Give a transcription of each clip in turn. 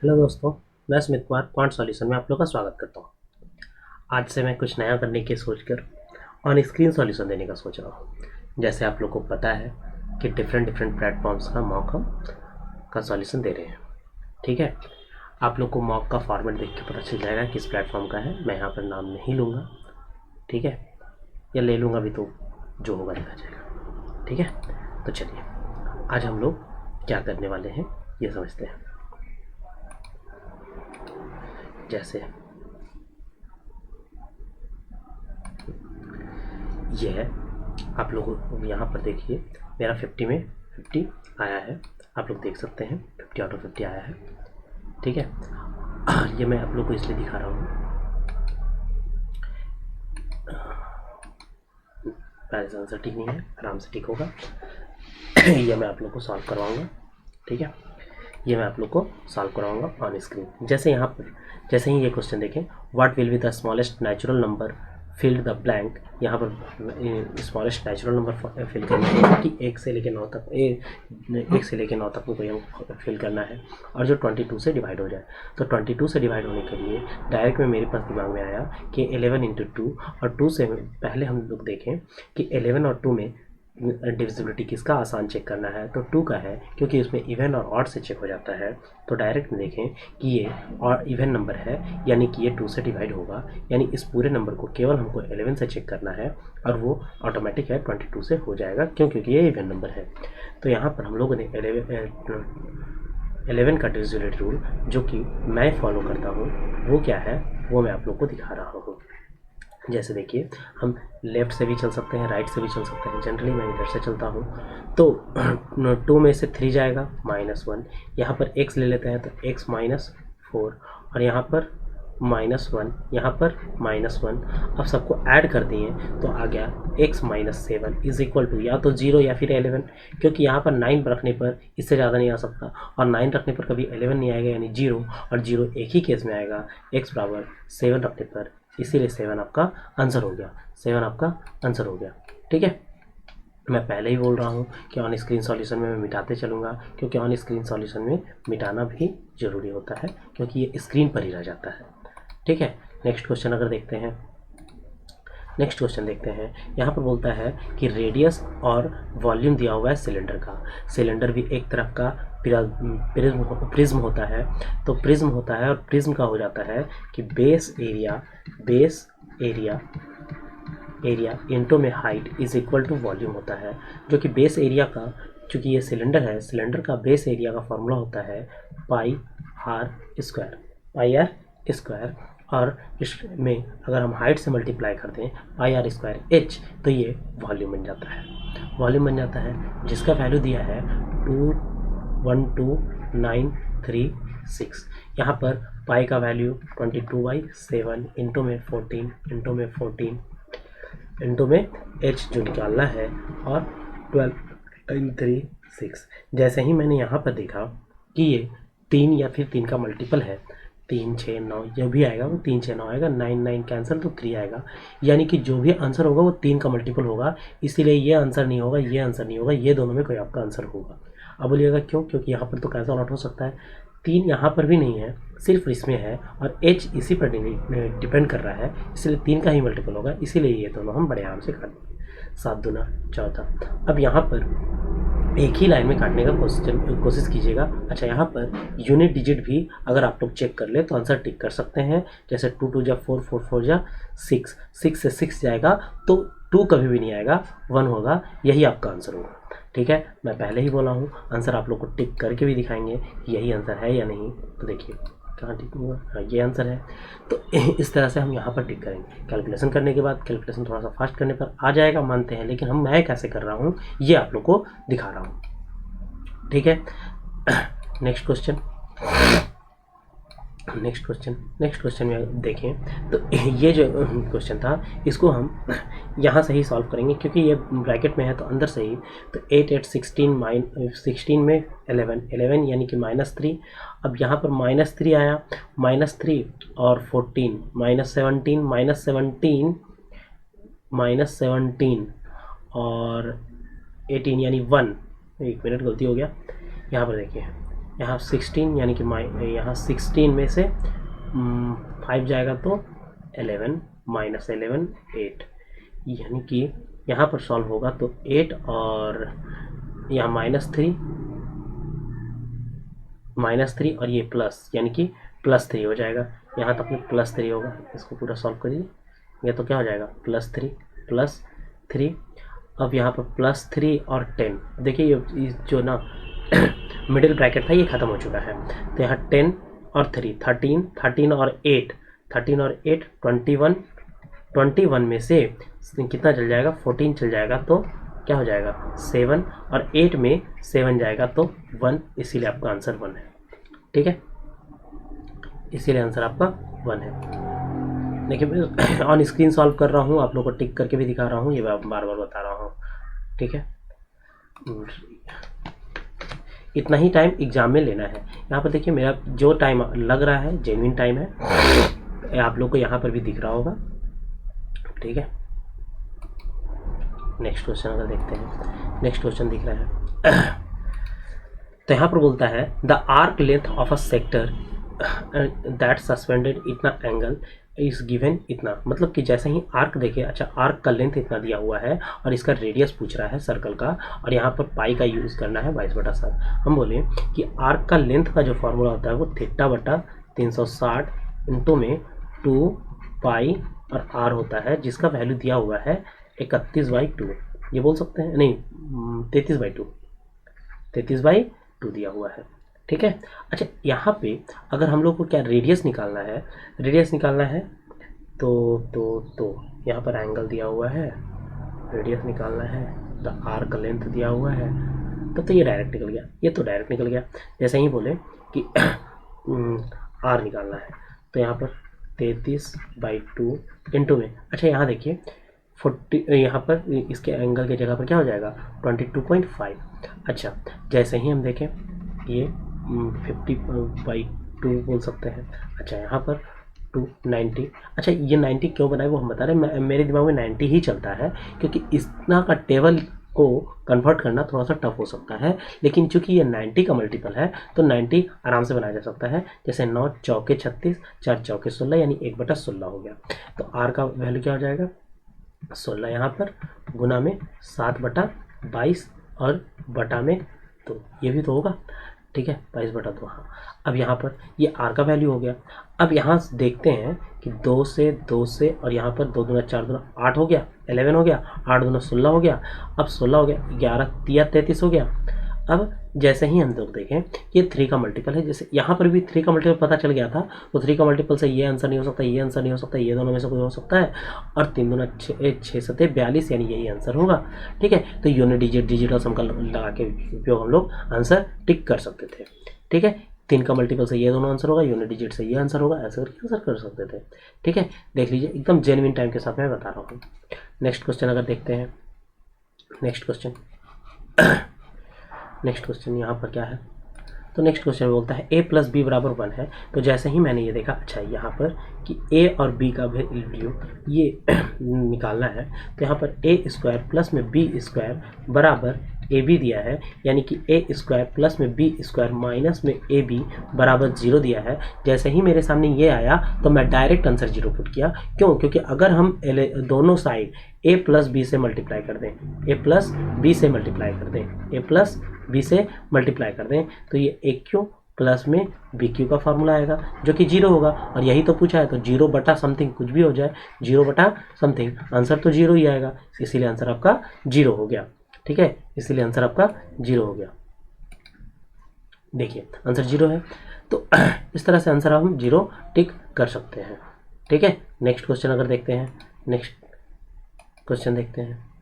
Hello दोस्तों, मैं Sumit Kumar quant solution में आप लोग का स्वागत करता हूँ। आज से मैं कुछ नया करने की सोचकर ऑन स्क्रीन सॉल्यूशन देने का सोच रहा हूँ। जैसे आप लोग को पता है कि डिफरेंट डिफरेंट प्लेटफॉर्म्स का मॉक हम का सॉल्यूशन दे रहे हैं। ठीक है, आप लोग को मॉक का फॉर्मेट देख के पता चल जाएगा किस प्लेटफॉर्म का है। मैं यहाँ पर नाम नहीं लूँगा, ठीक है, या ले लूँगा भी तो जो होगा देखा जाएगा। ठीक है, तो चलिए आज हम लोग क्या करने वाले हैं ये समझते हैं। जैसे ये है, आप लोग यहाँ पर देखिए मेरा 50 में 50 आया है। आप लोग देख सकते हैं 50 आउट ऑफ 50 आया है। ठीक है, और ये मैं आप लोग को इसलिए दिखा रहा हूँ, पहले से आंसर ठीक नहीं है, आराम से ठीक होगा। ये मैं आप लोग को सॉल्व करवाऊँगा। ठीक है, ये मैं आप लोग को सॉल्व करवाऊँगा ऑन स्क्रीन। जैसे यहाँ पर जैसे ही ये क्वेश्चन देखें, what will be the smallest natural number filled the blank. यहाँ पर स्मॉलेस्ट नेचुरल नंबर फिल करना है कि 1 से लेकर 9 तक, 1 से लेकर 9 तक को हम फिल करना है और जो 22 से डिवाइड हो जाए। तो 22 से डिवाइड होने के लिए डायरेक्ट में मेरे पास दिमाग में आया कि 11 इंटू 2, और 2 से पहले हम लोग देखें कि 11 और 2 में डिविजिबिलिटी किसका आसान चेक करना है, तो 2 का है, क्योंकि इसमें इवन और ऑड से चेक हो जाता है। तो डायरेक्ट में देखें कि ये और इवन नंबर है, यानी कि ये 2 से डिवाइड होगा, यानी इस पूरे नंबर को केवल हमको 11 से चेक करना है और वो ऑटोमेटिक है 22 से हो जाएगा, क्यों, क्योंकि ये इवन नंबर है। तो यहाँ पर हम लोगों ने 11 का डिविजिबिलिटी रूल जो कि मैं फॉलो करता हूँ वो क्या है वो मैं आप लोग को दिखा रहा हूँ। जैसे देखिए, हम लेफ़्ट से भी चल सकते हैं, राइट से भी चल सकते हैं। जनरली मैं इधर से चलता हूँ। तो 2 में से 3 जाएगा -1, यहाँ पर x ले लेते हैं तो x -4, और यहाँ पर -1, यहाँ पर -1। अब सबको ऐड कर दिए तो आ गया x -7 इज इक्वल टू या तो 0 या फिर 11, क्योंकि यहाँ पर 9 रखने पर इससे ज़्यादा नहीं आ सकता, और 9 रखने पर कभी 11 नहीं आएगा, यानी 0, और 0 एक ही केस में आएगा x बराबर 7 रखने पर, इसीलिए 7 आपका आंसर हो गया। 7 आपका आंसर हो गया। ठीक है, मैं पहले ही बोल रहा हूँ कि ऑन स्क्रीन सॉल्यूशन में मैं मिटाते चलूँगा, क्योंकि ऑन स्क्रीन सॉल्यूशन में मिटाना भी ज़रूरी होता है, क्योंकि ये स्क्रीन पर ही रह जाता है। ठीक है, नेक्स्ट क्वेश्चन अगर देखते हैं, नेक्स्ट क्वेश्चन देखते हैं। यहाँ पर बोलता है कि रेडियस और वॉल्यूम दिया हुआ है सिलेंडर का। सिलेंडर भी एक तरह का प्रिज्म होता है। तो प्रिज्म होता है, और प्रिज्म का हो जाता है कि बेस एरिया इंटू में height is equal to volume होता है, जो कि बेस एरिया का, चूँकि ये सिलेंडर है, सिलेंडर का बेस एरिया का फॉर्मूला होता है पाई आर स्क्वायर, और इसमें अगर हम हाइट से मल्टीप्लाई कर दें पाई आर स्क्वायर एच, तो ये वॉल्यूम बन जाता है। वॉल्यूम बन जाता है जिसका वैल्यू दिया है 212,936। यहाँ पर पाई का वैल्यू 22/7 इंटू में 14 इंटू में एच जो निकालना है, और 12,936। जैसे ही मैंने यहाँ पर देखा कि ये 3 या फिर 3 का मल्टीपल है, 3 6 9 जो भी आएगा वो 3 6 9 आएगा, 9 9 कैंसिल तो 3 आएगा, यानी कि जो भी आंसर होगा वो 3 का मल्टीपल होगा। इसीलिए ये आंसर नहीं होगा, ये आंसर नहीं होगा, ये दोनों में कोई आपका आंसर होगा। अब बोलिएगा क्यों, क्योंकि यहाँ पर तो कैंसिल आउट हो सकता है, 3 यहाँ पर भी नहीं है, सिर्फ इसमें है, और एच इसी पर डिपेंड कर रहा है, इसलिए 3 का ही मल्टीपल होगा, इसीलिए ये दोनों हम बड़े आराम से कर देंगे। 7 दूना 14। अब यहाँ पर एक ही लाइन में काटने का कोशिश कीजिएगा। अच्छा, यहाँ पर यूनिट डिजिट भी अगर आप लोग चेक कर ले तो आंसर टिक कर सकते हैं। जैसे 2 2 जा 4 4 4 जा 6, 6 से 6 जाएगा तो 2 कभी भी नहीं आएगा, 1 होगा, यही आपका आंसर होगा। ठीक है, मैं पहले ही बोला हूँ आंसर आप लोग को टिक करके भी दिखाएंगे कि यही आंसर है या नहीं। तो देखिए कहाँ टिक हुआ, हाँ ये आंसर है। तो इस तरह से हम यहाँ पर टिक करेंगे। कैलकुलेशन करने के बाद कैलकुलेशन थोड़ा सा फास्ट करने पर आ जाएगा, मानते हैं, लेकिन मैं कैसे कर रहा हूँ ये आप लोग को दिखा रहा हूँ। ठीक है, नेक्स्ट क्वेश्चन में देखें तो ये जो क्वेश्चन था इसको हम यहाँ से ही सॉल्व करेंगे, क्योंकि ये ब्रैकेट में है तो अंदर से ही। तो 8 8 16 में 11 यानी कि -3। अब यहाँ पर -3 आया, -3 और 14 -17 और 18 यानी 1। एक मिनट गलती हो गया, यहाँ पर देखिए यहाँ 16 यानी कि यहाँ 16 में से 5 जाएगा तो 11 माइनस 11 8, यानी कि यहाँ पर सॉल्व होगा तो 8 और यहाँ -3 और ये प्लस, यानी कि +3 हो जाएगा। यहाँ तक में +3 होगा। इसको पूरा सॉल्व करिए, ये तो क्या हो जाएगा +3 अब यहाँ पर +3 और 10, देखिए ये जो ना मिडिल ब्रैकेट था ये ख़त्म हो चुका है। तो यहाँ 10 और 3 13 और 8 21 21 में से कितना चल जाएगा 14 चल जाएगा, तो क्या हो जाएगा 7 और 8 में 7 जाएगा तो 1, इसीलिए आपका आंसर 1 है। ठीक है, इसीलिए आंसर आपका 1 है। देखिए मैं ऑन स्क्रीन सॉल्व कर रहा हूँ, आप लोगों को टिक करके भी दिखा रहा हूँ, ये मैं बार बार बता रहा हूँ। ठीक है, इतना ही टाइम एग्जाम में लेना है। यहाँ पर देखिए मेरा जो टाइम लग रहा है जेन्युइन टाइम है, आप लोग को यहाँ पर भी दिख रहा होगा। ठीक है, नेक्स्ट क्वेश्चन अगर देखते हैं, नेक्स्ट क्वेश्चन दिख रहा है तो यहाँ पर बोलता है the arc length of a sector that suspended इतना एंगल इज गिवन इतना, मतलब कि जैसे ही आर्क देखिए, अच्छा आर्क का लेंथ इतना दिया हुआ है और इसका रेडियस पूछ रहा है सर्कल का, और यहाँ पर पाई का यूज़ करना है 22/7। हम बोले कि आर्क का लेंथ का जो फॉर्मूला होता है वो θ/360 इंटू में 2 पाई और आर होता है, जिसका वैल्यू दिया हुआ है 31/2, ये बोल सकते हैं, नहीं 33/2 दिया हुआ है। ठीक है, अच्छा यहाँ पे अगर हम लोग को क्या रेडियस निकालना है तो यहाँ पर एंगल दिया हुआ है, रेडियस निकालना है, तो आर का लेंथ दिया हुआ है, तो ये डायरेक्ट निकल गया, ये तो डायरेक्ट निकल गया। जैसे ही बोले कि आर निकालना है तो यहाँ पर 33/2 इंटू में, अच्छा यहाँ देखिए 40, यहाँ पर इसके एंगल की जगह पर क्या हो जाएगा 22.5। अच्छा जैसे ही हम देखें ये 50/2 बोल सकते हैं। अच्छा यहाँ पर 290, अच्छा ये 90 क्यों बनाए वो हम बता रहे हैं, मेरे दिमाग में 90 ही चलता है, क्योंकि इतना का टेबल को कन्वर्ट करना थोड़ा सा टफ हो सकता है, लेकिन चूंकि ये 90 का मल्टीपल है तो 90 आराम से बनाया जा सकता है। जैसे 9 चौके 36, 4 चौके 16, यानी 1/16 हो गया। तो आर का वैल्यू क्या हो जाएगा 16 यहाँ पर, गुना में 7/22 और बटा में, तो ये भी तो होगा। ठीक है, 22/2, हाँ। अब यहाँ पर ये आर का वैल्यू हो गया। अब यहाँ देखते हैं कि 2 से और यहाँ पर 2 दूना 4 दूना 8 हो गया, 11 हो गया, 8 दूना 16 हो गया, अब 16 हो गया, 11 तिया 33 हो गया। अब जैसे ही हम लोग देखें ये 3 का मल्टीपल है, जैसे यहाँ पर भी 3 का मल्टीपल पता चल गया था, तो 3 का मल्टीपल से ये आंसर नहीं हो सकता, ये आंसर नहीं हो सकता, ये दोनों में से कोई हो सकता है, और 3 दूना 6 7 42, यानी यही आंसर होगा। ठीक है, तो यूनिट डिजिटल सम का लगा के उपयोग हम लोग आंसर टिक कर सकते थे। ठीक है, 3 का मल्टीपल से ये दोनों आंसर होगा, यूनिट डिजिट से ये आंसर होगा, ऐसे करके आंसर कर सकते थे। ठीक है, देख लीजिए एकदम जेन्युइन टाइम के साथ मैं बता रहा हूँ। नेक्स्ट क्वेश्चन अगर देखते हैं, नेक्स्ट क्वेश्चन यहाँ पर क्या है, तो नेक्स्ट क्वेश्चन बोलता है a + b = 1 है। तो जैसे ही मैंने ये देखा, अच्छा यहाँ पर कि a और b का वैल्यू ये निकालना है, तो यहाँ पर a² प्लस में b² बराबर ab दिया है, यानी कि a² प्लस में b² माइनस में ab बराबर 0 दिया है। जैसे ही मेरे सामने ये आया तो मैं डायरेक्ट आंसर 0 पुट किया। क्यों? क्योंकि अगर हम दोनों साइड a + b से मल्टीप्लाई कर दें, a + b से मल्टीप्लाई कर दें, a + b से मल्टीप्लाई कर दें, तो ये AQ प्लस में BQ का फार्मूला आएगा जो कि 0 होगा, और यही तो पूछा है। तो 0 बटा समथिंग कुछ भी हो जाए, 0 बटा समथिंग, आंसर तो 0 ही आएगा, इसीलिए आंसर आपका 0 हो गया। ठीक है, इसीलिए आंसर आपका 0 हो गया। देखिए आंसर 0 है, तो इस तरह से आंसर हम 0 टिक कर सकते हैं। ठीक है, नेक्स्ट क्वेश्चन अगर देखते हैं, नेक्स्ट क्वेश्चन देखते हैं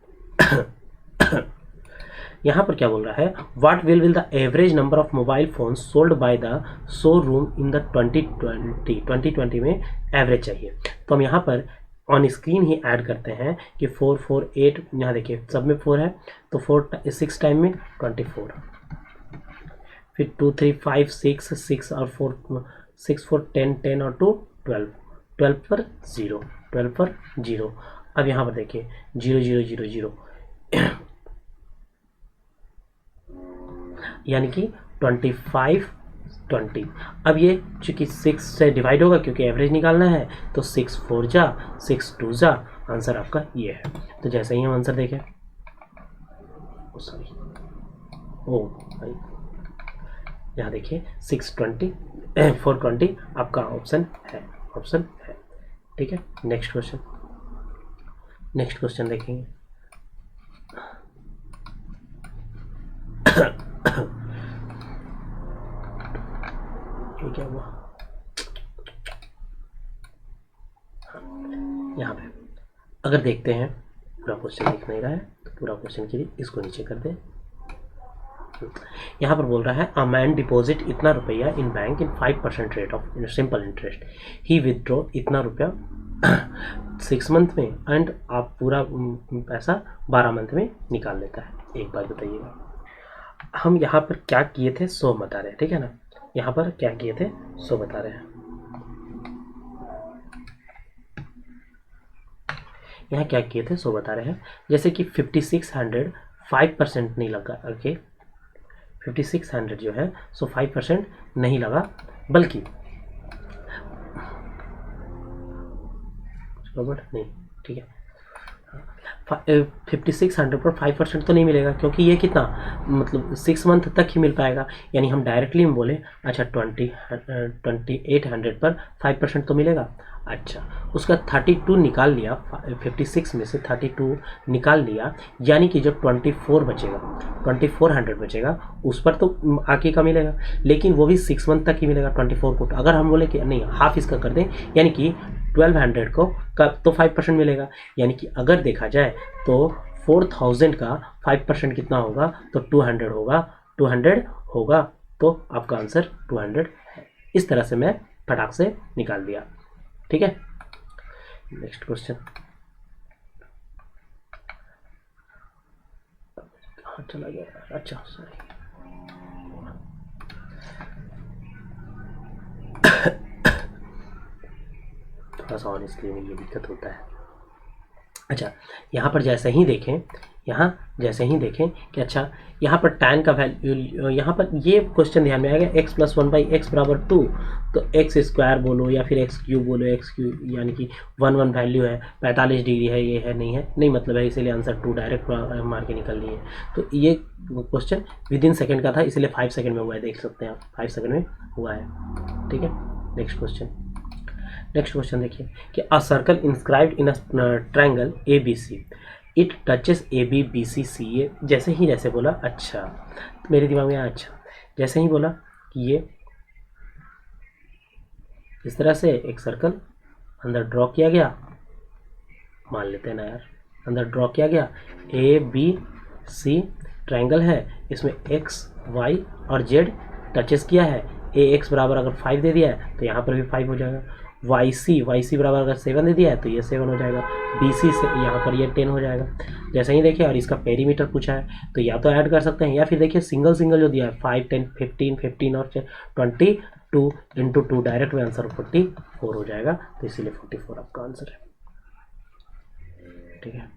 यहाँ पर क्या बोल रहा है, what will the average number of mobile phone sold by the showroom in the 2020 में एवरेज चाहिए। तो हम यहाँ पर ऑन स्क्रीन ही ऐड करते हैं कि 4 4 8, यहाँ देखिए सब में 4 है, तो 6 टाइम में 24, फिर 2 3 5 6 और 4 6 4 10 10 और 2 12 पर 0, 12 पर 0। अब यहाँ पर देखिए 0 0 0 0 यानी कि 25 20। अब ये चूँकि 6 से डिवाइड होगा क्योंकि एवरेज निकालना है, तो 6 4 जा 6 2 जा, आंसर आपका ये है। तो जैसे ही हम आंसर देखें, सॉरी भाई यहाँ देखिए 620 420 आपका ऑप्शन है, ठीक है। नेक्स्ट क्वेश्चन देखेंगे। ये क्या हुआ, यहाँ पे अगर देखते हैं, पूरा क्वेश्चन दिख नहीं रहा है तो पूरा क्वेश्चन के लिए इसको नीचे कर दें। यहाँ पर बोल रहा है अ मैन डिपॉजिट इतना रुपया in bank in 5% rate of simple interest, he withdraw इतना रुपया 6 मंथ में एंड आप पूरा पैसा 12 मंथ में निकाल लेता है। एक बार बताइएगा, हम यहाँ पर क्या किए थे 100 बता रहे हैं, ठीक है ना। यहाँ पर क्या किए थे 100 बता रहे हैं, यहाँ क्या किए थे 100 बता रहे हैं। जैसे कि 5600 5% नहीं लगा, ओके 5600 जो है सो 5% नहीं लगा, बल्कि नहीं, ठीक है 5600 पर 5% तो नहीं मिलेगा क्योंकि ये कितना मतलब 6 मंथ तक ही मिल पाएगा। यानी हम डायरेक्टली हम बोले अच्छा 2800 पर 5% तो मिलेगा। अच्छा उसका 32 निकाल लिया, 56 में से 32 निकाल लिया, यानी कि जब 24 बचेगा 2400 बचेगा उस पर तो आगे का मिलेगा, लेकिन वो भी 6 मंथ तक ही मिलेगा 24 को। अगर हम बोले कि नहीं हाफ इसका कर दें, यानी कि 1200 को का तो 5% मिलेगा, यानी कि अगर देखा जाए तो 4000 का 5% कितना होगा तो 200 होगा, तो आपका आंसर 200 है। इस तरह से मैं फटाक से निकाल दिया, ठीक है। नेक्स्ट क्वेश्चन, कहाँ चला गया, अच्छा सॉरी थोड़ा सा ऑन स्क्रीन में ये दिक्कत होता है। अच्छा यहाँ पर जैसे ही देखें कि अच्छा यहाँ पर tan का वैल्यू, यहाँ पर ये क्वेश्चन ध्यान में आएगा x + 1/x = 2, तो x² बोलो या फिर x³ बोलो, x³ यानी कि 1 वैल्यू है, 45 डिग्री है, ये है नहीं मतलब है, इसीलिए आंसर 2 डायरेक्ट मार के निकल लिए। तो ये क्वेश्चन विदिन सेकेंड का था, इसलिए 5 सेकेंड में हुआ है, देख सकते हैं आप 5 सेकेंड में हुआ है, ठीक है। नेक्स्ट क्वेश्चन देखिए कि a circle inscribed in a triangle ABC, it touches AB BC CA। जैसे बोला अच्छा, तो मेरे दिमाग में आया अच्छा, जैसे ही बोला कि ये इस तरह से एक सर्कल अंदर ड्रॉ किया गया, मान लेते हैं ना यार, अंदर ड्रॉ किया गया ABC ट्रायंगल है, इसमें x y और z टचेस किया है, ax बराबर अगर 5 दे दिया है तो यहाँ पर भी 5 हो जाएगा, yc बराबर अगर 7 दे दिया है तो ये 7 हो जाएगा, bc से यहाँ पर ये 10 हो जाएगा। जैसे ही देखिए, और इसका पेरीमीटर पूछा है तो या तो ऐड कर सकते हैं या फिर देखिए सिंगल जो दिया है 5 10 15 और 22 इंटू 2 डायरेक्ट में आंसर 44 हो जाएगा, तो इसीलिए 44 आपका आंसर है, ठीक है।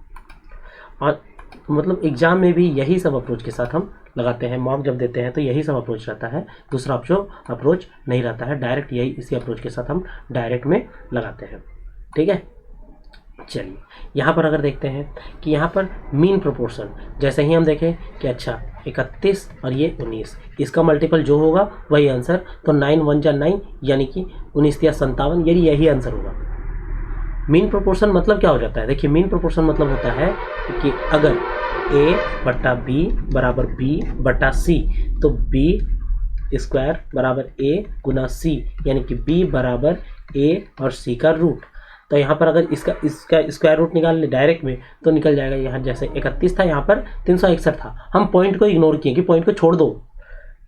और मतलब एग्जाम में भी यही सब अप्रोच के साथ हम लगाते हैं, मॉक जब देते हैं तो यही सब अप्रोच रहता है, दूसरा अप्रोच नहीं रहता है, डायरेक्ट यही इसी अप्रोच के साथ हम डायरेक्ट में लगाते हैं, ठीक है। चलिए यहाँ पर अगर देखते हैं कि यहाँ पर मीन प्रोपोर्शन, जैसे ही हम देखें कि अच्छा 31 और ये 19, इसका मल्टीपल जो होगा वही आंसर, तो 9 1 जा 9 यानी कि 19 या 57, यही आंसर होगा। मीन प्रोपोर्शन मतलब क्या हो जाता है, देखिए मीन प्रोपोर्शन मतलब होता है कि अगर A/B बराबर B/C, तो B² बराबर A गुना C, यानी कि B बराबर A और C का रूट। तो यहाँ पर अगर इसका स्क्वायर रूट निकाल ले डायरेक्ट में तो निकल जाएगा, यहाँ जैसे 31 था यहाँ पर 361 था, हम पॉइंट को इग्नोर किए कि पॉइंट को छोड़ दो,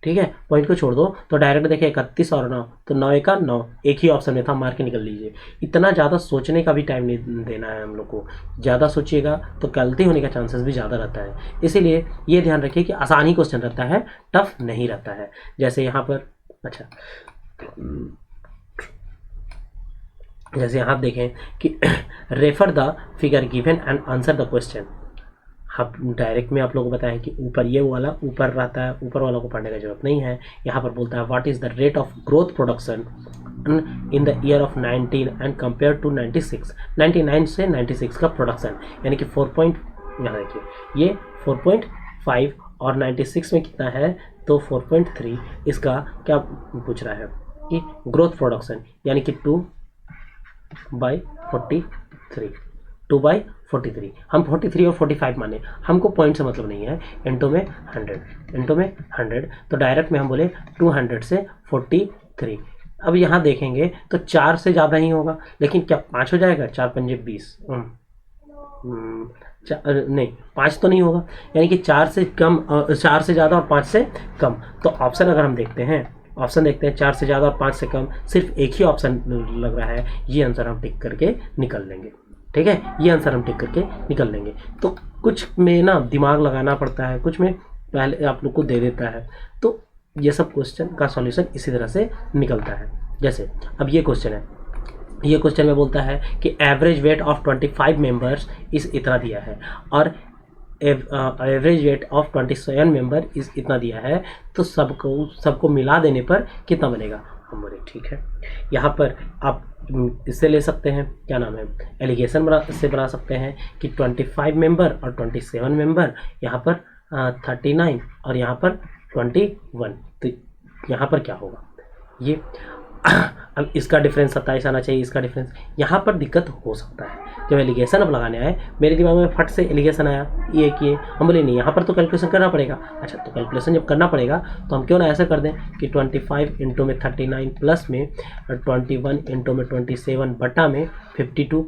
ठीक है, पॉइंट को छोड़ दो, तो डायरेक्ट देखिए 31 और 9, तो 9 1 9, एक ही ऑप्शन में था, मार के निकल लीजिए। इतना ज़्यादा सोचने का भी टाइम नहीं देना है हम लोग को, ज़्यादा सोचिएगा तो गलती होने का चांसेस भी ज़्यादा रहता है, इसीलिए ये ध्यान रखिए कि आसानी क्वेश्चन रहता है, टफ नहीं रहता है। जैसे यहाँ पर अच्छा जैसे यहाँ आप देखें कि refer the figure given and answer the question, हम डायरेक्ट में आप लोगों को बताया कि ऊपर ये वाला ऊपर रहता है, ऊपर वालों को पढ़ने का जरूरत नहीं है। यहाँ पर बोलता है what is the rate of growth production in the year of 19 and compare to 96, 99 से 96 का प्रोडक्शन, यानी कि 4 पॉइंट, यहाँ देखिए ये 4.5 और 96 में कितना है तो 4.3। इसका क्या पूछ रहा है कि ग्रोथ प्रोडक्शन, यानी कि 2/43, 2/43। हम 43 और 45 माने, हमको पॉइंट से मतलब नहीं है। इंटू में 100 तो डायरेक्ट में हम बोले 200 से 43। अब यहाँ देखेंगे तो 4 से ज़्यादा ही होगा, लेकिन क्या 5 हो जाएगा? 4 पंजे 20, नहीं 5 तो नहीं होगा, यानी कि 4 से कम, 4 से ज़्यादा और 5 से कम। तो ऑप्शन अगर हम देखते हैं, ऑप्शन देखते हैं 4 से ज़्यादा और 5 से कम, सिर्फ एक ही ऑप्शन लग रहा है, ये आंसर हम टिक करके निकल लेंगे। ठीक है, ये आंसर हम टिक करके निकल लेंगे। तो कुछ में ना दिमाग लगाना पड़ता है, कुछ में पहले आप लोग को दे देता है। तो ये सब क्वेश्चन का सॉल्यूशन इसी तरह से निकलता है। जैसे अब ये क्वेश्चन है, ये क्वेश्चन में बोलता है कि एवरेज वेट ऑफ 25 मेंबर्स इस इतना दिया है और एवरेज वेट ऑफ 27 मेंबर इस इतना दिया है, तो सबको मिला देने पर कितना बनेगा? हम बोले ठीक है, यहाँ पर आप इससे ले सकते हैं, क्या नाम है, एलिगेशन से बना सकते हैं कि 25 मेंबर और 27 मेंबर, यहाँ पर 39 और यहाँ पर 21, तो यहाँ पर क्या होगा ये अब इसका डिफरेंस 27 आना चाहिए, इसका डिफरेंस यहाँ पर दिक्कत हो सकता है। जब एलिगेशन अब लगाने आए, मेरे दिमाग में फट से एलिगेशन आया ये कि हम बोले नहीं, यहाँ पर तो कैलकुलेशन करना पड़ेगा। अच्छा, तो कैलकुलेशन जब करना पड़ेगा तो हम क्यों ना ऐसा कर दें कि 25 इंटू में 39 प्लस में 21 इंटू में 27 बटा में 52,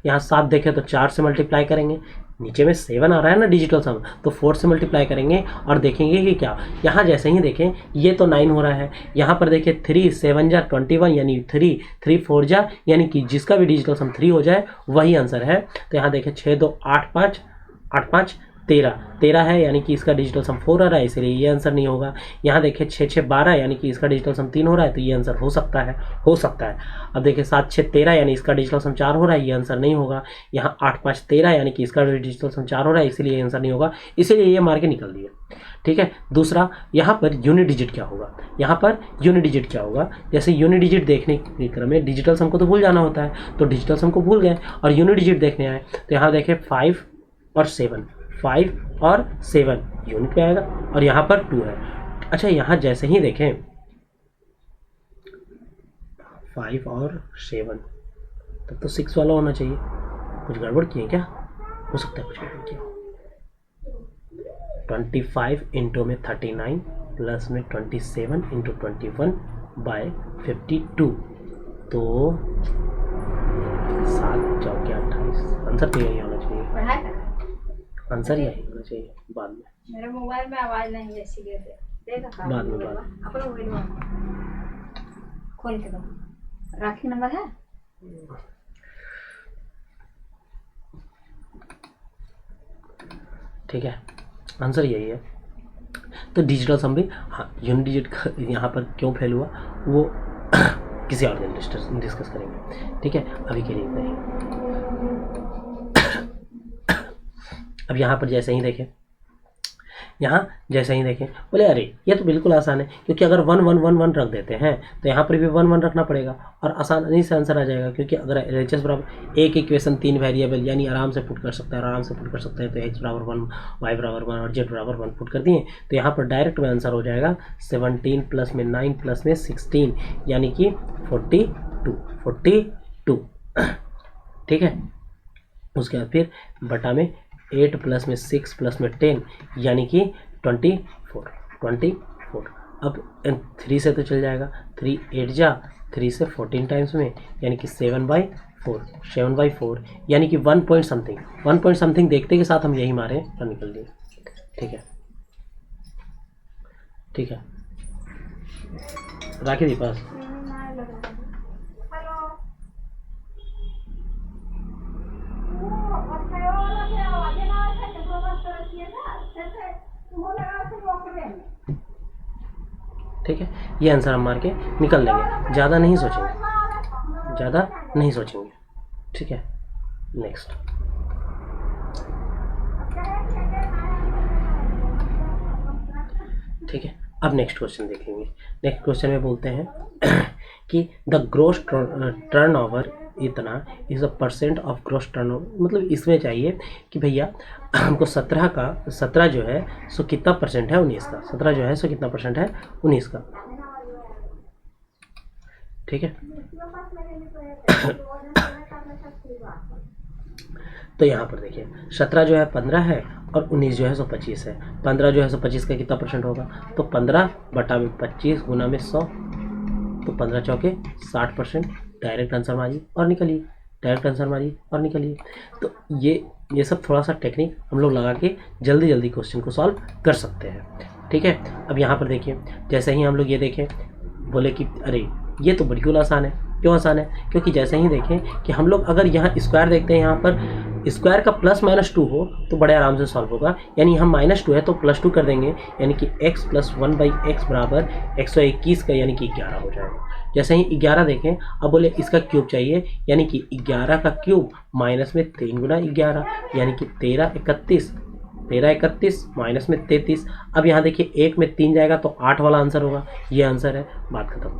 यहाँ 7 देखें तो 4 से मल्टीप्लाई करेंगे, नीचे में 7 आ रहा है ना डिजिटल सम, तो 4 से मल्टीप्लाई करेंगे और देखेंगे कि क्या, यहाँ जैसे ही देखें ये तो 9 हो रहा है, यहाँ पर देखें 3 7 जा 21, यानी 3 4 जा, यानी कि जिसका भी डिजिटल सम 3 हो जाए वही आंसर है। तो यहाँ देखें 6 2 8 5 13 है, यानी कि इसका डिजिटल सम 4 आ रहा है, इसलिए ये आंसर नहीं होगा। यहाँ देखिए 6 6 12, यानी कि इसका डिजिटल सम 3 हो रहा है, तो ये आंसर हो सकता है। अब देखिए 7 6 13, यानी इसका डिजिटल सम 4 हो रहा है, ये आंसर नहीं होगा। यहाँ 8 5 13, यानी कि इसका डिजिटल सम 4 हो रहा है, इसीलिए ये आंसर नहीं होगा, इसीलिए ये मार के निकल दिए। ठीक है, दूसरा यहाँ पर यूनिट डिजिट क्या होगा, यहाँ पर यूनिट डिजिट क्या होगा, जैसे यूनिट डिजिट देखने के क्रम में डिजिटल सम को तो भूल जाना होता है, तो डिजिटल सम को भूल गए और यूनिट डिजिट देखने आए, तो यहाँ देखें 5 और 7 यूनिट में आएगा और यहाँ पर 2 है। अच्छा, यहाँ जैसे ही देखें 5 और 7, तब तो 6 वाला होना चाहिए, कुछ गड़बड़ किए क्या? हो सकता है कुछ गड़बड़ किया। 25 इंटू में 39 प्लस में 27 इंटू 21 बाय 52, तो 7 चौके 28, आंसर तो यही होना चाहिए, आंसर यही होना चाहिए। बाद में मेरे मोबाइल में आवाज नहीं है, इसलिए देखा बाद में अपना मोबाइल खोल के दो, राखी नंबर है। ठीक है, आंसर यही है। तो डिजिटल सम भी, हाँ, यूनिट डिजिट यहाँ पर क्यों फेल हुआ वो किसी और दिन डिस्कस करेंगे। ठीक है, अभी के लिए इतना ही। अब यहाँ पर जैसे ही देखें, बोले अरे ये तो बिल्कुल आसान है, क्योंकि अगर 1 1 1 1 रख देते हैं तो यहाँ पर भी 1 1 रखना पड़ेगा और आसानी से आंसर आ जाएगा। क्योंकि अगर LHS बराबर एक इक्वेशन 3 वेरिएबल, यानी आराम से पुट कर सकता है, तो H बराबर 1, Y बराबर 1 और Z बराबर 1 पुट कर दिए, तो यहाँ पर डायरेक्ट में आंसर हो जाएगा 17 प्लस में 9 प्लस में 16, यानी कि 42। ठीक है, उसके बाद फिर बटा में 8 प्लस में 6 प्लस में 10, यानी कि 24। अब 3 से तो चल जाएगा, 3 8 जा 3 से 14 टाइम्स में, यानी कि 7/4, यानी कि 1 पॉइंट समथिंग देखते के साथ हम यही मारे और निकल दिए। ठीक है, राखी दी पास। ठीक है, ये आंसर हम मार के निकल लेंगे, ज़्यादा नहीं सोचेंगे। ठीक है, नेक्स्ट। ठीक है, अब नेक्स्ट क्वेश्चन देखेंगे। नेक्स्ट क्वेश्चन में बोलते हैं कि द ग्रोस टर्नओवर इतना is a percent of gross turnover, मतलब इसमें चाहिए कि भैया हमको 17 जो है सो कितना परसेंट है 19 का, 17 जो है सो कितना परसेंट है 19 का। ठीक है तो यहाँ पर देखिए 17 जो है 15 है और 19 जो है सो 25 है। 15 जो है सो 25 का कितना परसेंट होगा, तो 15 बटा में 25 गुना में 100, तो 15 चौके 60%। डायरेक्ट आंसर मारिए और निकलिए, डायरेक्ट आंसर मारिए और निकलिए। तो ये सब थोड़ा सा टेक्निक हम लोग लगा के जल्दी जल्दी क्वेश्चन को सॉल्व कर सकते हैं। ठीक है, अब यहाँ पर देखिए जैसे ही हम लोग ये देखें बोले कि अरे ये तो बिल्कुल आसान है। क्यों आसान है, क्योंकि जैसे ही देखें कि हम लोग अगर यहाँ स्क्वायर देखते हैं, यहाँ पर स्क्वायर का +-2 हो तो बड़े आराम से सॉल्व होगा। यानी हम -2 है तो +2 कर देंगे, यानी कि x + 1/x बराबर 121 का, यानी कि 11 हो जाएगा। जैसे ही 11 देखें, अब बोले इसका क्यूब चाहिए, यानी कि 11 का क्यूब माइनस में 3 गुना 11, यानी कि 13 31 माइनस में 33। अब यहाँ देखिए 1 में 3 जाएगा तो 8 वाला आंसर होगा, ये आंसर है, बात खत्म।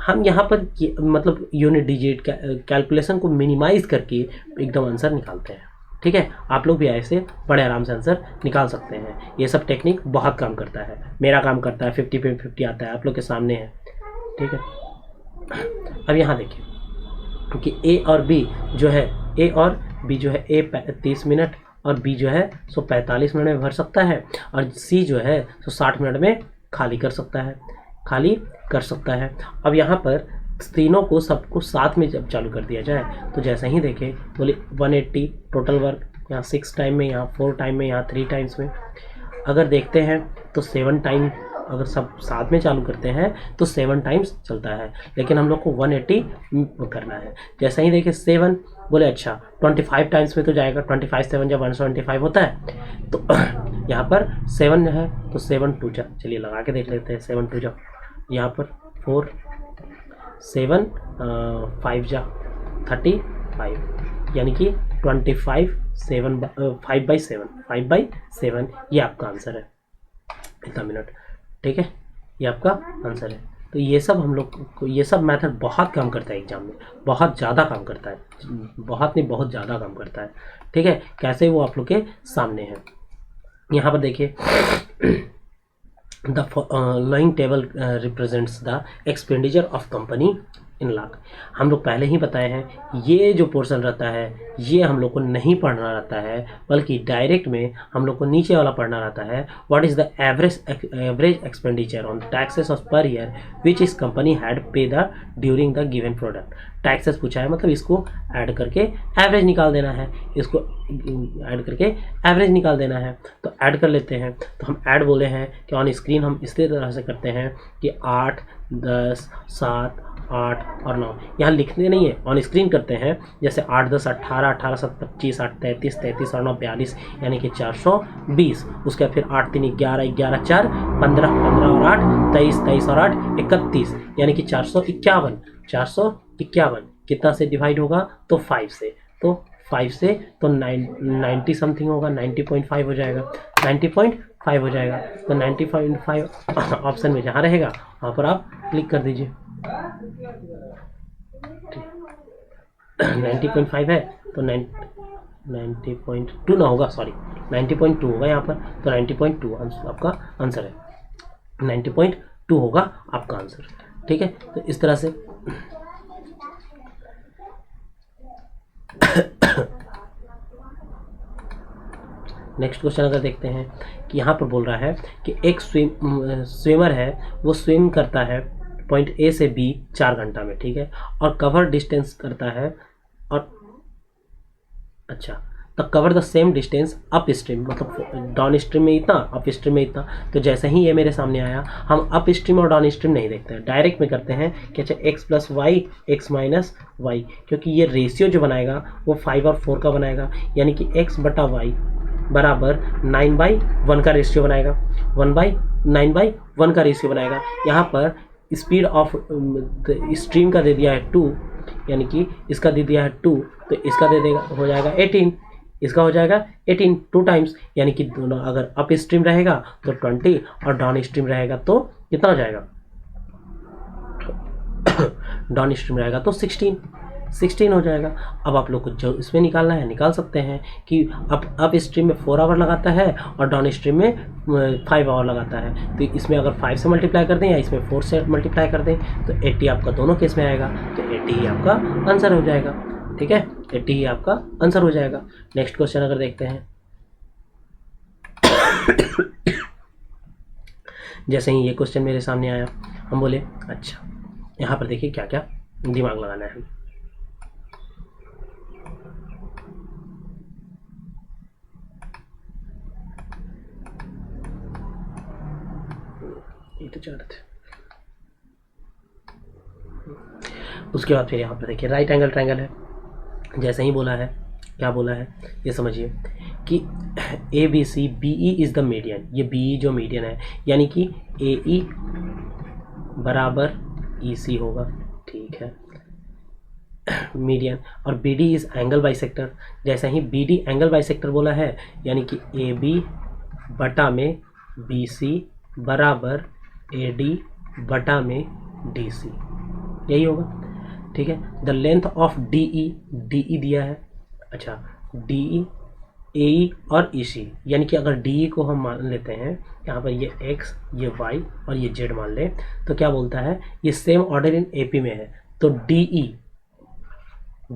हम यहाँ पर मतलब यूनिट डिजिट कैलकुलेशन को मिनिमाइज करके एकदम आंसर निकालते हैं। ठीक है, आप लोग भी ऐसे बड़े आराम से आंसर निकाल सकते हैं। ये सब टेक्निक बहुत काम करता है, मेरा काम करता है, 50 पे 50 आता है, आप लोग के सामने है। ठीक है, अब यहाँ देखिए कि ए और बी जो है ए 30 मिनट और बी जो है सो 45 मिनट में भर सकता है, और सी जो है सो 60 मिनट में खाली कर सकता है। अब यहाँ पर तीनों को सबको साथ में जब चालू कर दिया जाए तो जैसे ही देखें बोले 180 टोटल वर्क, यहाँ 6 टाइम में, यहाँ 4 टाइम में, यहाँ 3 टाइम्स में। अगर देखते हैं तो 7 टाइम, अगर सब साथ में चालू करते हैं तो 7 टाइम्स चलता है, लेकिन हम लोग को 180 करना है। जैसे ही देखें 7 बोले अच्छा 25 टाइम्स में तो जाएगा, 25 7 जब 175 होता है, तो यहाँ पर 7 है तो 7 2 जा, चलिए लगा के देख लेते हैं। 7 2 जा, यहाँ पर 4 7 5 जा 35, यानी कि 25 5/7 ये आपका आंसर है, इतना मिनट। ठीक है, ये आपका आंसर है। तो ये सब हम लोग को, ये सब मेथड बहुत काम करता है एग्जाम में, बहुत ज़्यादा काम करता है, बहुत ज़्यादा काम करता है। ठीक है, कैसे वो आप लोग के सामने है। यहाँ पर देखिए the following table represents the expenditure of company इन लाख। हम लोग पहले ही बताए हैं, ये जो पोर्शन रहता है ये हम लोग को नहीं पढ़ना रहता है, बल्कि डायरेक्ट में हम लोग को नीचे वाला पढ़ना रहता है। What is the average expenditure on taxes of per year which इस कंपनी हैड पे the during the given product. Taxes पूछा है, मतलब इसको ऐड करके एवरेज निकाल देना है, तो ऐड कर लेते हैं। तो हम ऐड बोले हैं कि ऑन स्क्रीन हम इसी तरह से करते हैं कि 8 10 7 8 और 9, यहाँ लिखते नहीं है, ऑन स्क्रीन करते हैं। जैसे 8 10 18 18 7 25 8 33 33 और 9 42, यानी कि 420। उसके बाद फिर 8 3 11 11 4 15 15 और 8 23 23 और 8 31, यानी कि 451 कितना से डिवाइड होगा, तो 5 से, तो 5 से तो 90 समथिंग होगा, 90.5 हो जाएगा, 90.5 हो जाएगा। तो 90.5 ऑप्शन में जहाँ रहेगा वहाँ पर आप क्लिक कर दीजिए। 90.5 है तो 90.2 ना होगा, सॉरी 90.2 होगा यहाँ पर, तो 90.2 आपका आंसर है, 90.2 होगा आपका आंसर। ठीक है, तो इस तरह से नेक्स्ट क्वेश्चन अगर देखते हैं कि यहाँ पर बोल रहा है कि एक स्विमर है, वो स्विम करता है पॉइंट ए से बी 4 घंटा में। ठीक है, और कवर डिस्टेंस करता है, और अच्छा तो cover the same distance up stream, मतलब डाउन स्ट्रीम में इतना, अप स्ट्रीम में इतना। तो जैसे ही ये मेरे सामने आया, हम अप स्ट्रीम और डाउन स्ट्रीम नहीं देखते हैं, डायरेक्ट में करते हैं कि अच्छा x + y x - y, क्योंकि ये रेशियो जो बनाएगा वो 5 और 4 का बनाएगा, यानी कि x/y बराबर 9/1 का रेशियो बनाएगा, 1/9/1 का रेशियो बनाएगा। यहाँ पर स्पीड ऑफ स्ट्रीम का दे दिया है 2, यानी कि इसका दे दिया है 2, तो इसका दे देगा हो जाएगा 18, इसका हो जाएगा 18 टू टाइम्स, यानी कि दोनों अगर अप स्ट्रीम रहेगा तो 20 और डाउन स्ट्रीम रहेगा तो कितना हो जाएगा, डाउन स्ट्रीम रहेगा तो 16 हो जाएगा। अब आप लोग को जो इसमें निकालना है निकाल सकते हैं कि अप स्ट्रीम में 4 आवर लगाता है और डाउन स्ट्रीम में 5 आवर लगाता है, तो इसमें अगर 5 से मल्टीप्लाई कर दें या इसमें 4 से मल्टीप्लाई कर दें तो 80 आपका दोनों केस में आएगा, तो 80 ही आपका आंसर हो जाएगा। ठीक है, 80 ही आपका आंसर हो जाएगा। नेक्स्ट क्वेश्चन अगर देखते हैं, जैसे ही ये क्वेश्चन मेरे सामने आया हम बोले अच्छा यहाँ पर देखिए क्या क्या दिमाग लगाना है। ये तो चाह रहे थे। उसके बाद फिर यहाँ पर देखिए राइट एंगल ट्रायंगल है, जैसे ही बोला है क्या बोला है ये समझिए कि A B C B E is the median, ये बी ई जो मीडियन है यानी कि ए ई बराबर ई सी होगा। ठीक है, मीडियन, और B D is angle bisector, जैसे ही बी डी एंगल बाइसेक्टर बोला है यानी कि ए बी बटा में बी सी बराबर ए डी बटा में डी सी, यही होगा। ठीक है, the length of D E दिया है। अच्छा, डी ई ए ई और ई सी, यानी कि अगर डी ई को हम मान लेते हैं यहाँ पर ये एक्स ये वाई और ये जेड मान लें तो क्या बोलता है ये same order in A P में है, तो डी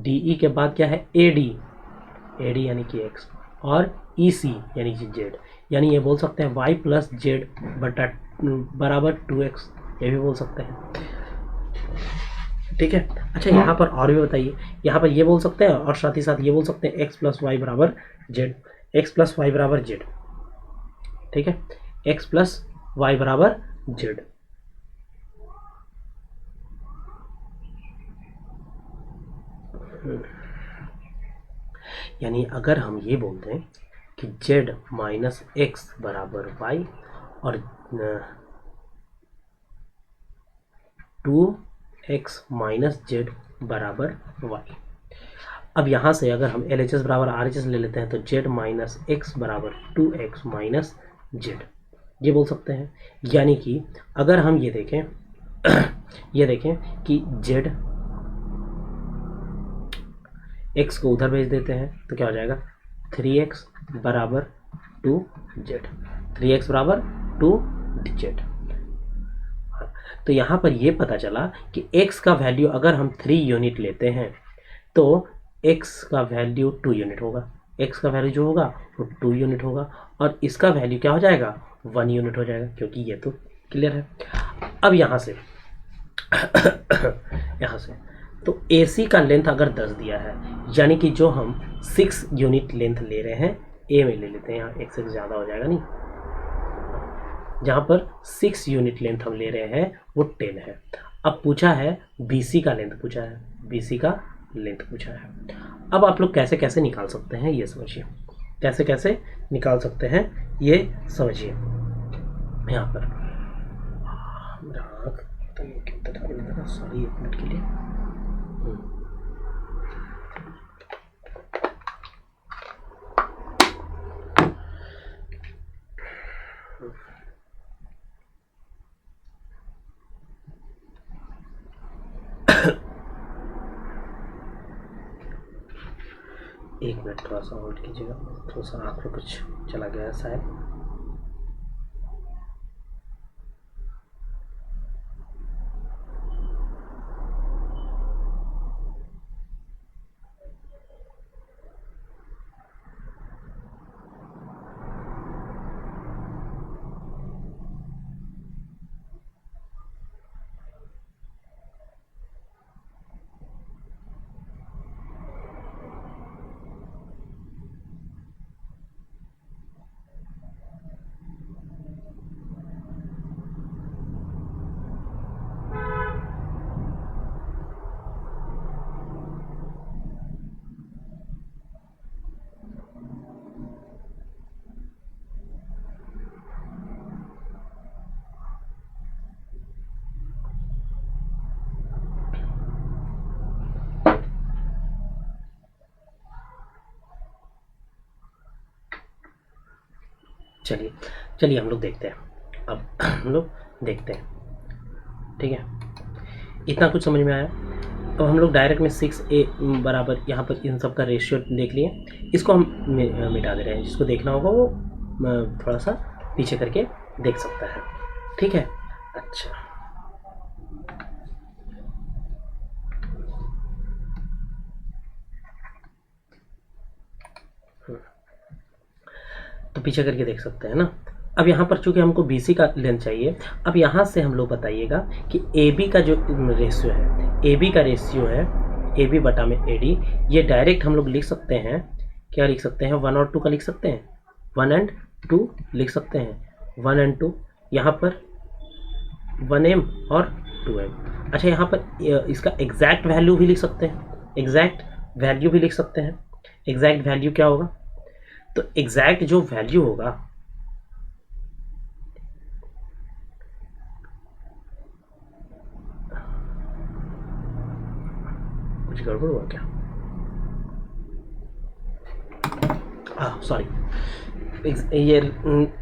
ई के बाद क्या है ए डी यानी कि एक्स और ई सी यानी कि जेड, यानी ये बोल सकते हैं वाई प्लस जेड बटा बराबर 2x, ये भी बोल सकते हैं। ठीक है, अच्छा यहाँ पर और भी बताइए, यहाँ पर ये बोल सकते हैं और साथ ही साथ ये बोल सकते हैं x प्लस वाई बराबर जेड, एक्स प्लस वाई बराबर जेड। ठीक है, x प्लस वाई बराबर जेड। यानी अगर हम ये बोल दें कि z माइनस एक्स बराबर वाई और 2x माइनस जेड बराबर वाई। अब यहाँ से अगर हम एल एच एस बराबर आर एच एस ले लेते हैं तो z माइनस एक्स बराबर 2x माइनस जेड, ये बोल सकते हैं। यानी कि अगर हम ये देखें ये देखें कि z x को उधर भेज देते हैं तो क्या हो जाएगा 3x बराबर 2z, 3x बराबर 2z। तो यहाँ पर ये पता चला कि x का वैल्यू अगर हम 3 यूनिट लेते हैं तो x का वैल्यू 2 यूनिट होगा, x का वैल्यू जो होगा वो 2 यूनिट होगा और इसका वैल्यू क्या हो जाएगा 1 यूनिट हो जाएगा, क्योंकि ये तो क्लियर है। अब यहाँ से यहाँ से तो AC का लेंथ अगर 10 दिया है यानी कि जो हम 6 यूनिट लेंथ ले रहे हैं A में ले लेते हैं, यहाँ x ज़्यादा हो जाएगा नहीं, जहाँ पर 6 यूनिट लेंथ हम ले रहे हैं वो 10 है। अब पूछा है BC का लेंथ पूछा है, BC का लेंथ पूछा है। अब आप लोग कैसे कैसे निकाल सकते हैं ये समझिए, कैसे कैसे निकाल सकते हैं ये समझिए। यहाँ पर सॉरी एक मिनट के लिए एक मिनट थोड़ा सा होल्ड कीजिएगा, थोड़ा सा आँख में कुछ चला गया है शायद। चलिए चलिए हम लोग देखते हैं। अब हम लोग देखते हैं, ठीक है, इतना कुछ समझ में आया। अब हम लोग डायरेक्ट में 6a बराबर यहाँ पर इन सब का रेशियो देख लिए, इसको हम मिटा दे रहे हैं। जिसको देखना होगा वो थोड़ा सा पीछे करके देख सकता है, ठीक है। अच्छा, तो पीछे करके देख सकते हैं ना। अब यहाँ पर चूंकि हमको BC का लेंथ चाहिए, अब यहाँ से हम लोग बताइएगा कि AB का जो रेशियो है, AB का रेशियो है AB बटा में AD, ये डायरेक्ट हम लोग लिख सकते हैं। क्या लिख सकते हैं? 1 और 2 का लिख सकते हैं, 1 एंड 2 लिख सकते हैं। 1 एंड 2 यहाँ पर 1m और 2m। अच्छा, यहाँ पर इसका एग्जैक्ट वैल्यू भी लिख सकते हैं, एग्जैक्ट वैल्यू भी लिख सकते हैं। एग्जैक्ट वैल्यू क्या होगा? तो एग्जैक्ट जो वैल्यू होगा, कुछ गड़बड़ हुआ क्या? सॉरी, ये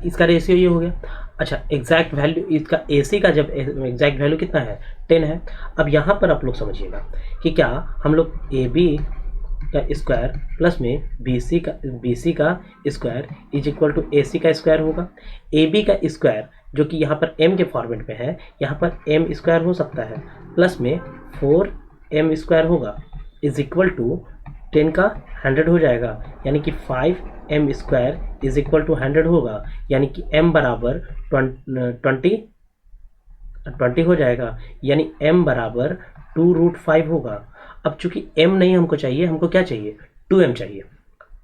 इसका रेशियो ये हो गया। अच्छा, एग्जैक्ट वैल्यू इसका AC का जब एग्जैक्ट वैल्यू कितना है? 10 है। अब यहाँ पर आप लोग समझिएगा कि क्या हम लोग AB का स्क्वायर प्लस में BC का square is equal to AC का स्क्वायर होगा। AB का स्क्वायर जो कि यहाँ पर m के फॉर्मेट में है, यहाँ पर m स्क्वायर हो सकता है, प्लस में 4m स्क्वायर होगा, इज इक्वल टू 10 का 100 हो जाएगा, यानी कि 5m square is equal to 100 होगा, यानी कि m बराबर 20 हो जाएगा, यानी m बराबर 2√5 होगा। अब चूंकि m नहीं हमको चाहिए, हमको क्या चाहिए? 2m चाहिए,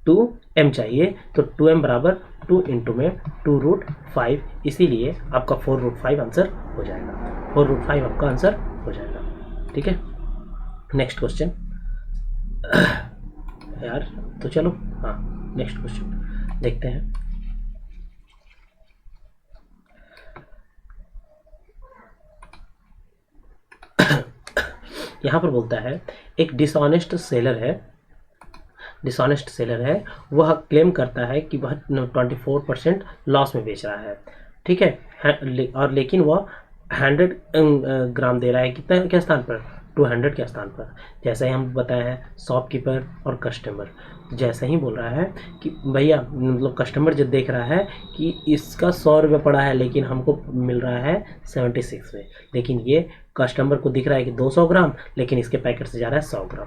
2m चाहिए, तो 2m बराबर 2 इंटू में 2√5, इसीलिए आपका 4√5 आंसर हो जाएगा। 4√5 आपका आंसर हो जाएगा, ठीक है। नेक्स्ट क्वेश्चन यार, तो चलो हाँ नेक्स्ट क्वेश्चन देखते हैं। यहाँ पर बोलता है एक डिसऑनेस्ट सेलर है, वह क्लेम करता है कि वह 24% लॉस में बेच रहा है, ठीक है, और लेकिन वह 100 ग्राम दे रहा है। कितना के स्थान पर? 200 के स्थान पर। जैसे ही हम बताए हैं शॉपकीपर और कस्टमर, जैसे ही बोल रहा है कि भैया, मतलब कस्टमर जब देख रहा है कि इसका 100 रुपये पड़ा है लेकिन हमको मिल रहा है 76 में, लेकिन ये कस्टमर को दिख रहा है कि 200 ग्राम, लेकिन इसके पैकेट से जा रहा है 100 ग्राम,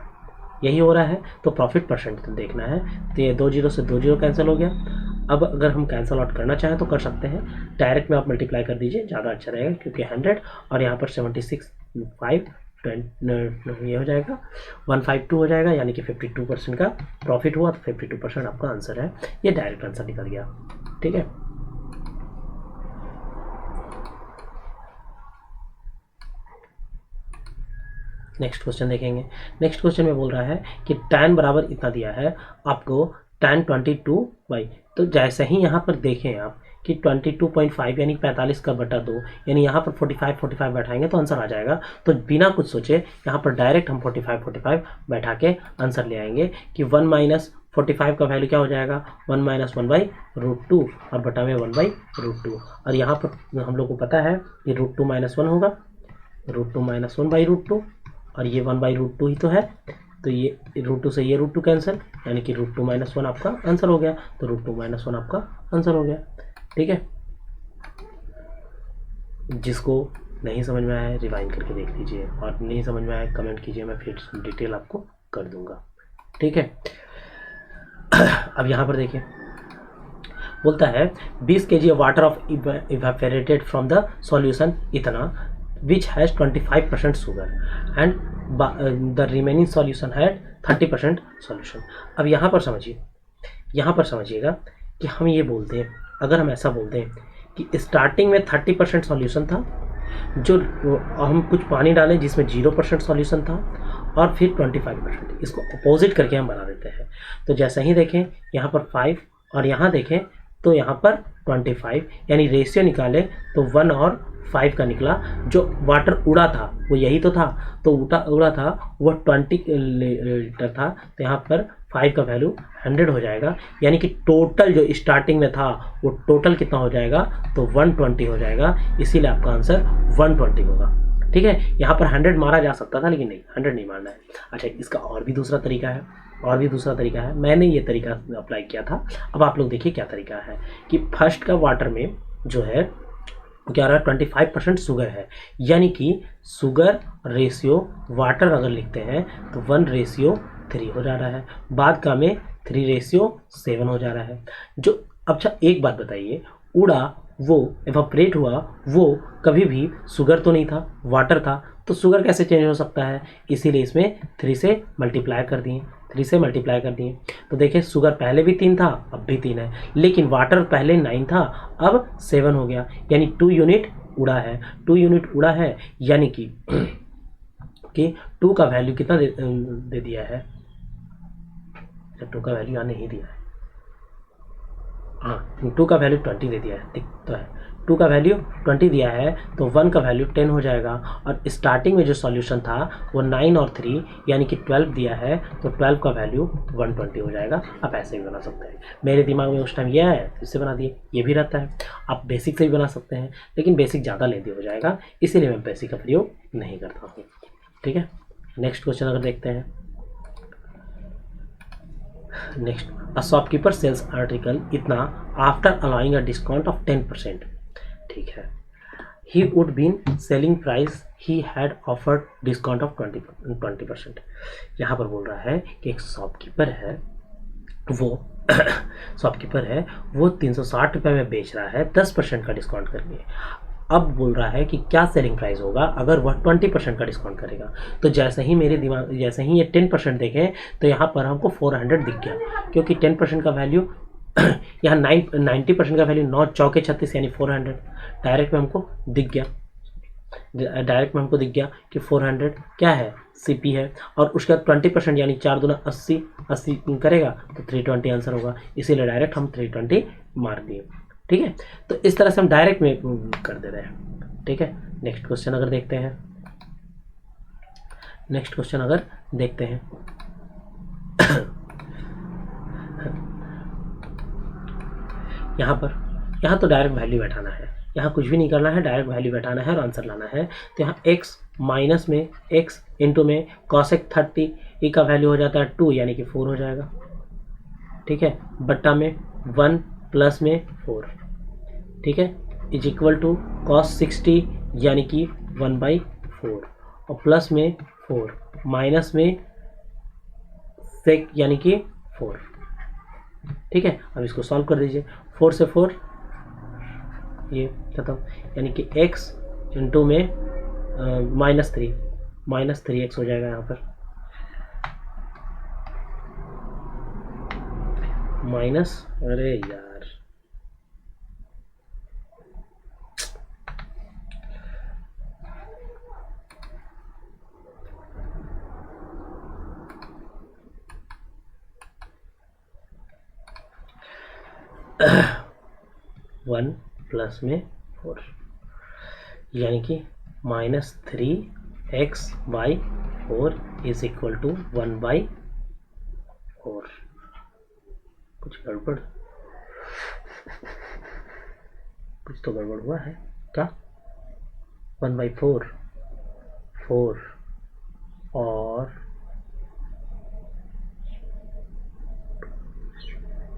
यही हो रहा है। तो प्रॉफिट परसेंट देखना है। तो ये 2 जीरो से 2 जीरो कैंसिल हो गया। अब अगर हम कैंसिल आउट करना चाहें तो कर सकते हैं, डायरेक्ट में आप मल्टीप्लाई कर दीजिए, ज़्यादा अच्छा रहेगा, क्योंकि 100 और यहाँ पर 76 5 ये हो जाएगा 152 हो जाएगा, यानी कि 52% का प्रॉफिट हुआ। तो 52% आपका आंसर है, ये डायरेक्ट आंसर निकल गया, ठीक है। नेक्स्ट क्वेश्चन देखेंगे। नेक्स्ट क्वेश्चन में बोल रहा है कि tan बराबर इतना दिया है आपको, tan 22/, तो जैसे ही यहाँ पर देखें आप कि 22.5 यानी 45 का बटा 2, यानी यहाँ पर 45 बैठाएंगे तो आंसर आ जाएगा। तो बिना कुछ सोचे यहाँ पर डायरेक्ट हम 45 बैठा के आंसर ले आएंगे कि 1 माइनस 45 का वैल्यू क्या हो जाएगा? 1 माइनस 1/√2 और बटा में 1/√2। और यहाँ पर हम लोग को पता है कि √2 माइनस 1 होगा, √2 माइनस 1/√2, और ये 1/√2 ही तो है, तो ये √2 से ये √2 कैंसिल, यानी कि √2 माइनस 1 आपका आंसर हो गया। तो √2 माइनस 1 आपका आंसर हो गया, ठीक है। जिसको नहीं समझ में आया रिवाइंड करके देख लीजिए, और नहीं समझ में आया कमेंट कीजिए, मैं फिर डिटेल आपको कर दूंगा, ठीक है। अब यहाँ पर देखिए, बोलता है 20 kg water of evaporated from the solution इतना which has 25% sugar and the remaining solution had 30% solution। अब यहाँ पर समझिएगा कि हम ये बोलते हैं, अगर हम ऐसा बोलते हैं कि स्टार्टिंग में 30% सॉल्यूशन था, जो हम कुछ पानी डालें जिसमें 0% सॉल्यूशन था, और फिर 25%, इसको अपोजिट करके हम बना देते हैं। तो जैसे ही देखें यहाँ पर 5 और यहाँ देखें तो यहाँ पर 25, यानी रेशियो निकाले तो 1 और 5 का निकला। जो वाटर उड़ा था वो यही तो था, तो उड़ा था वो 20 लीटर था, तो यहाँ पर 5 का वैल्यू 100 हो जाएगा, यानी कि टोटल जो स्टार्टिंग में था वो टोटल कितना हो जाएगा, तो 120 हो जाएगा, इसीलिए आपका आंसर 120 होगा। ठीक है, यहाँ पर 100 मारा जा सकता था लेकिन नहीं, 100 नहीं मारना है। अच्छा, इसका और भी दूसरा तरीका है, मैंने ये तरीका अप्लाई किया था। अब आप लोग देखिए क्या तरीका है कि फर्स्ट का वाटर में जो है क्या रहा है, 25% शुगर है, यानी कि शुगर रेशियो वाटर अगर लिखते हैं तो 1:3 हो जा रहा है, बाद का में 3:7 हो जा रहा है। जो अच्छा एक बात बताइए, उड़ा वो एवापरेट हुआ वो कभी भी शुगर तो नहीं था, वाटर था, तो शुगर कैसे चेंज हो सकता है, इसीलिए इसमें 3 से मल्टीप्लाई कर दिए। तो देखिए शुगर पहले भी 3 था, अब भी 3 है, लेकिन वाटर पहले 9 था, अब 7 हो गया, यानी 2 यूनिट उड़ा है, यानी कि 2 का वैल्यू कितना दे दिया है, 2 का वैल्यू यहाँ नहीं दिया है, हाँ 2 का वैल्यू 20 दे दिया है, तो है 2 का वैल्यू 20 दिया है, तो 1 का वैल्यू 10 हो जाएगा, और स्टार्टिंग में जो सॉल्यूशन था वो 9 और 3 यानी कि 12 दिया है, तो 12 का वैल्यू 120 हो जाएगा। आप ऐसे भी बना सकते हैं, मेरे दिमाग में उस टाइम यह है इससे बना दिए, ये भी रहता है। आप बेसिक से भी बना सकते हैं, लेकिन बेसिक ज़्यादा लेंदी हो जाएगा, इसीलिए मैं बेसिक का प्रयोग नहीं करता हूँ। ठीक है, नेक्स्ट क्वेश्चन अगर देखते हैं, next, a shopkeeper sells article इतना after allowing a discount of 10%। ठीक है, he would been selling price he had offered discount of 20%। यहाँ पर बोल रहा है कि एक शॉपकीपर है, वो शॉपकीपर है, वो 360 रुपये में बेच रहा है 10% का डिस्काउंट करके। अब बोल रहा है कि क्या सेलिंग प्राइस होगा अगर वह 20% का डिस्काउंट करेगा। तो जैसे ही ये 10% देखें तो यहाँ पर हमको 400 दिख गया, क्योंकि 10% का वैल्यू यहाँ 90% का वैल्यू 9 चौके 36 यानी 400 डायरेक्ट में हमको दिख गया कि 400 क्या है, सीपी है, और उसके बाद 20% यानी 4 दूना 80 करेगा तो 320 आंसर होगा, इसीलिए डायरेक्ट हम 320 मार दिए। ठीक है, तो इस तरह से हम डायरेक्ट में कर दे रहे हैं। ठीक है, नेक्स्ट क्वेश्चन अगर देखते हैं, यहाँ तो डायरेक्ट वैल्यू बैठाना है, यहाँ कुछ भी नहीं करना है, डायरेक्ट वैल्यू बैठाना है और आंसर लाना है। तो यहाँ x माइनस में x इंटू में cosec 30 का वैल्यू हो जाता है 2 यानी कि 4 हो जाएगा। ठीक है, बट्टा में 1 प्लस में 4, ठीक है, इज इक्वल टू cos 60 यानी कि 1/4, और प्लस में 4 माइनस में sec यानी कि 4। ठीक है, अब इसको सॉल्व कर दीजिए, 4 से 4 ये खत्म, यानी कि x इंटू में -3x हो जाएगा यहाँ पर, माइनस, अरे यार वन प्लस में 4 यानी कि -3x/4 इज इक्वल टू 1/4। कुछ तो गड़बड़ हुआ है क्या, 1/4 4 और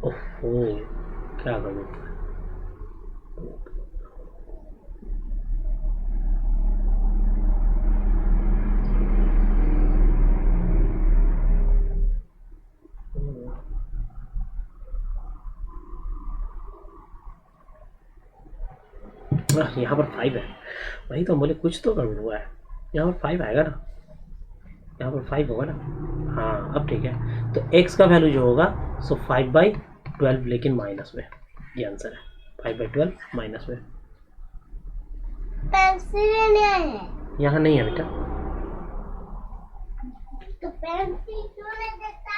ओहो क्या गड़बड़ हुआ है, यहाँ पर 5 है, वही तो बोले कुछ तो गड़बड़ हुआ है, यहाँ पर 5 आएगा ना, यहाँ पर 5 होगा ना, हाँ अब ठीक है। तो x का वैल्यू जो होगा सो 5/12 लेकिन माइनस में, ये आंसर है 5/12 माइनस में। पेंसिल यहाँ नहीं है बेटा, तो पेंसिल क्यों नहीं देता?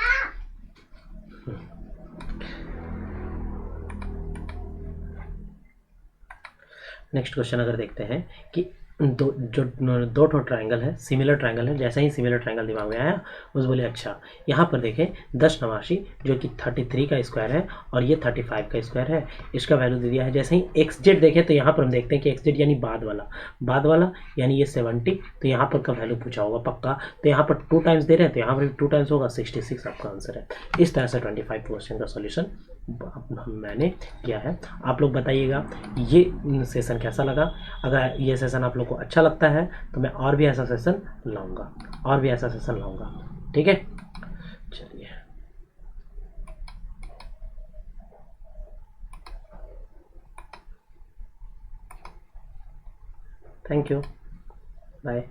नेक्स्ट क्वेश्चन अगर देखते हैं कि दो ठो ट्रायंगल है, सिमिलर ट्रायंगल है। जैसे ही सिमिलर ट्रायंगल दिमाग में आया उस बोले अच्छा यहाँ पर देखें 10 नवासी जो कि 33 का स्क्वायर है और ये 35 का स्क्वायर है, इसका वैल्यू दे दिया है। जैसे ही एक्स जेड देखें तो यहाँ पर हम देखते हैं कि एक्स जेड यानी बाद वाला यानी ये 70, तो यहाँ पर का वैल्यू पूछा होगा पक्का, तो यहाँ पर 2 टाइम्स दे रहे हैं तो यहाँ पर भी 2 टाइम्स होगा, 66 आपका आंसर है। इस तरह से 25 क्वेश्चन का सॉल्यूशन मैंने किया है। आप लोग बताइएगा ये सेशन कैसा लगा। अगर ये सेशन आप लोग को अच्छा लगता है तो मैं और भी ऐसा सेशन लाऊंगा, ठीक है। चलिए, थैंक यू, बाय।